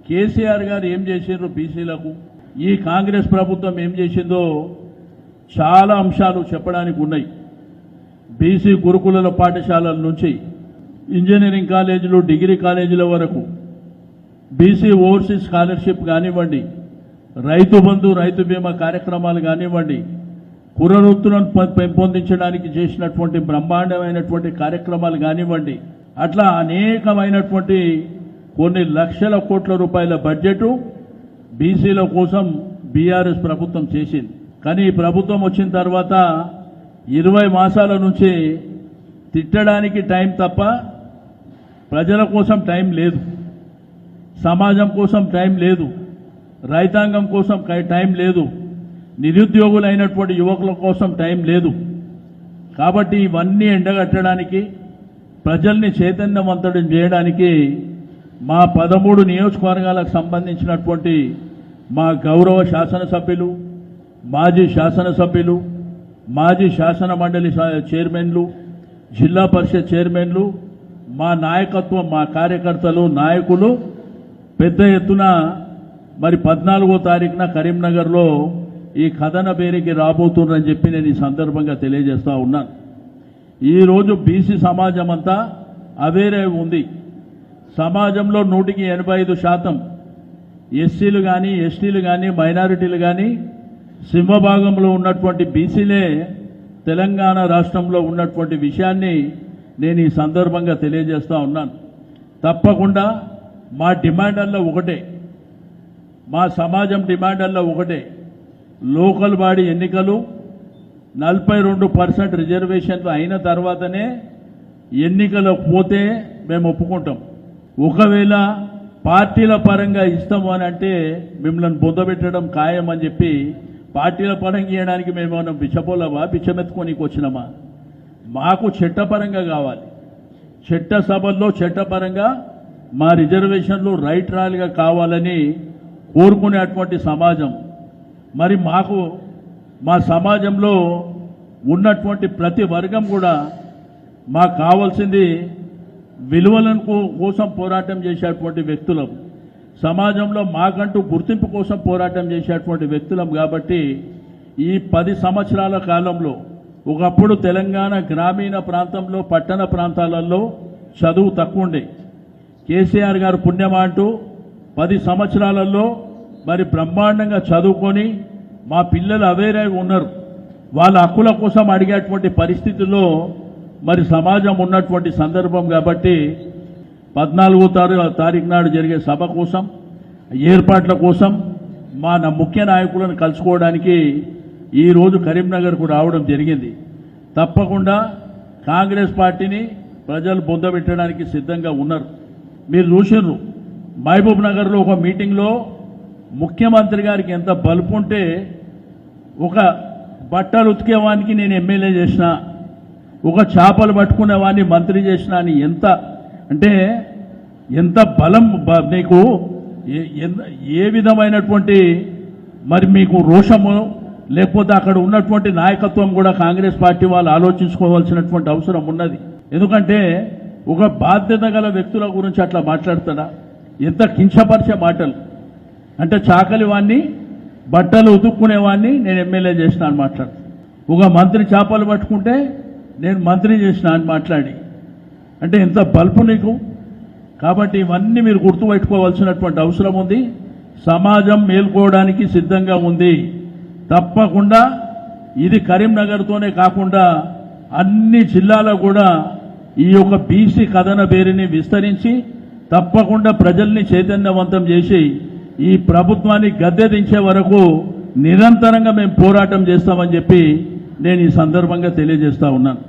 కేసీఆర్ గారు ఏం చేసిండ్రు బీసీలకు, ఈ కాంగ్రెస్ ప్రభుత్వం ఏం చేసిందో చాలా అంశాలు చెప్పడానికి ఉన్నాయి. బీసీ గురుకుల పాఠశాలల నుంచి ఇంజనీరింగ్ కాలేజీలు, డిగ్రీ కాలేజీల వరకు, బీసీ ఓవర్సీస్ స్కాలర్షిప్ కానివ్వండి, రైతు బంధు, రైతు బీమా కార్యక్రమాలు కానివ్వండి, కులవృత్తులను పెంపొందించడానికి చేసినటువంటి బ్రహ్మాండమైనటువంటి కార్యక్రమాలు కానివ్వండి, అట్లా అనేకమైనటువంటి కొన్ని లక్షల కోట్ల రూపాయల బడ్జెట్ బీసీల కోసం బీఆర్ఎస్ ప్రభుత్వం చేసింది. కానీ ఈ ప్రభుత్వం వచ్చిన తర్వాత 20 మాసాల నుంచి తిట్టడానికి టైం తప్ప ప్రజల కోసం టైం లేదు, సమాజం కోసం టైం లేదు, రైతాంగం కోసం టైం లేదు, నిరుద్యోగులైనటువంటి యువకుల కోసం టైం లేదు. కాబట్టి ఇవన్నీ ఎండగట్టడానికి, ప్రజల్ని చైతన్యవంతుడం చేయడానికి మా 13 నియోజకవర్గాలకు సంబంధించినటువంటి మా గౌరవ శాసనసభ్యులు, మాజీ శాసనసభ్యులు, మాజీ శాసన మండలి చైర్మన్లు, జిల్లా పరిషత్ చైర్మన్లు, మా నాయకత్వం, మా కార్యకర్తలు, నాయకులు పెద్ద ఎత్తున మరి 14వ తారీఖున కరీంనగర్లో ఈ కథన పేరుకి రాబోతున్నారని చెప్పి నేను ఈ సందర్భంగా తెలియజేస్తా ఉన్నాను. ఈరోజు బీసీ సమాజం అంతా అవేరే ఉంది. సమాజంలో 185% ఎస్సీలు కానీ, ఎస్టీలు కానీ, మైనారిటీలు కానీ, సింహభాగంలో ఉన్నటువంటి బీసీలే తెలంగాణ రాష్ట్రంలో ఉన్నటువంటి విషయాన్ని నేను ఈ సందర్భంగా తెలియజేస్తా ఉన్నాను. తప్పకుండా మా డిమాండ్ల్లో ఒకటే, మా సమాజం డిమాండ్ల్లో ఒకటే, లోకల్ బాడీ ఎన్నికలు 42% రిజర్వేషన్లు అయిన తర్వాతనే ఎన్నికలకు పోతే మేము ఒప్పుకుంటాం. ఒకవేళ పార్టీల పరంగా ఇస్తాము అని అంటే మిమ్మల్ని పొందబెట్టడం ఖాయం అని చెప్పి, పార్టీల పరంగా ఇవ్వడానికి మేమేమన్నా బిచ్చపోలవా, బిచ్చమెత్తుకోనికి వచ్చినామా? మాకు చట్టపరంగా కావాలి. చట్టసభల్లో చట్టపరంగా మా రిజర్వేషన్లు రైట్ రాలుగా కావాలని కోరుకునేటువంటి సమాజం. మరి మాకు మా సమాజంలో ఉన్నటువంటి ప్రతి వర్గం కూడా మాకు కావాల్సింది విలువలను కోసం పోరాటం చేసేటువంటి వ్యక్తులం, సమాజంలో మాకంటూ గుర్తింపు కోసం పోరాటం చేసేటువంటి వ్యక్తులం. కాబట్టి ఈ 10 సంవత్సరాల కాలంలో ఒకప్పుడు తెలంగాణ గ్రామీణ ప్రాంతంలో, పట్టణ ప్రాంతాలలో చదువు తక్కువ ఉండే. కేసీఆర్ గారు పుణ్యమా అంటూ 10 సంవత్సరాలలో మరి బ్రహ్మాండంగా చదువుకొని మా పిల్లలు అవేరే ఉన్నారు. వాళ్ళ హక్కుల కోసం అడిగేటువంటి పరిస్థితుల్లో మరి సమాజం ఉన్నటువంటి సందర్భం. కాబట్టి 14వ తారీఖు నాడు జరిగే సభ కోసం, ఏర్పాట్ల కోసం మా ముఖ్య నాయకులను కలుసుకోవడానికి ఈరోజు కరీంనగర్కు రావడం జరిగింది. తప్పకుండా కాంగ్రెస్ పార్టీని ప్రజలు పొందబెట్టడానికి సిద్ధంగా ఉన్నారు. మీరు చూసిర్రు, మహబూబ్ నగర్లో ఒక మీటింగ్లో ముఖ్యమంత్రి గారికి ఎంత బలుపు ఉంటే, ఒక బట్టలు ఉతికేవానికి నేను ఎమ్మెల్యే చేసిన, ఒక చేపలు పట్టుకునేవాడిని మంత్రి చేసిన అని ఎంత బలం మీకు, ఏ విధమైనటువంటి మరి మీకు రోషము, లేకపోతే అక్కడ ఉన్నటువంటి నాయకత్వం కూడా కాంగ్రెస్ పార్టీ వాళ్ళు ఆలోచించుకోవాల్సినటువంటి అవసరం ఉన్నది. ఎందుకంటే ఒక బాధ్యత గల వ్యక్తుల గురించి అట్లా మాట్లాడుతాడా? ఎంత కించపరిచే మాటలు. అంటే చాకలి వాడిని, బట్టలు ఉతుక్కునేవాడిని నేను ఎమ్మెల్యే చేసిన అని మాట్లాడు. ఒక మంత్రి చేపలు పట్టుకుంటే నేను మంత్రి చేసిన అని మాట్లాడి, అంటే ఎంత బల్పు నీకు. కాబట్టి ఇవన్నీ మీరు గుర్తుపెట్టుకోవాల్సినటువంటి అవసరం ఉంది. సమాజం మేల్కోవడానికి సిద్ధంగా ఉంది. తప్పకుండా ఇది కరీంనగర్తోనే కాకుండా అన్ని జిల్లాలో కూడా ఈ యొక్క బీసీ కథన పేరుని విస్తరించి తప్పకుండా ప్రజల్ని చైతన్యవంతం చేసి ఈ ప్రభుత్వాన్ని గద్దె దించే వరకు నిరంతరంగా మేము పోరాటం చేస్తామని చెప్పి నేను ఈ సందర్భంగా తెలియజేస్తా ఉన్నాను.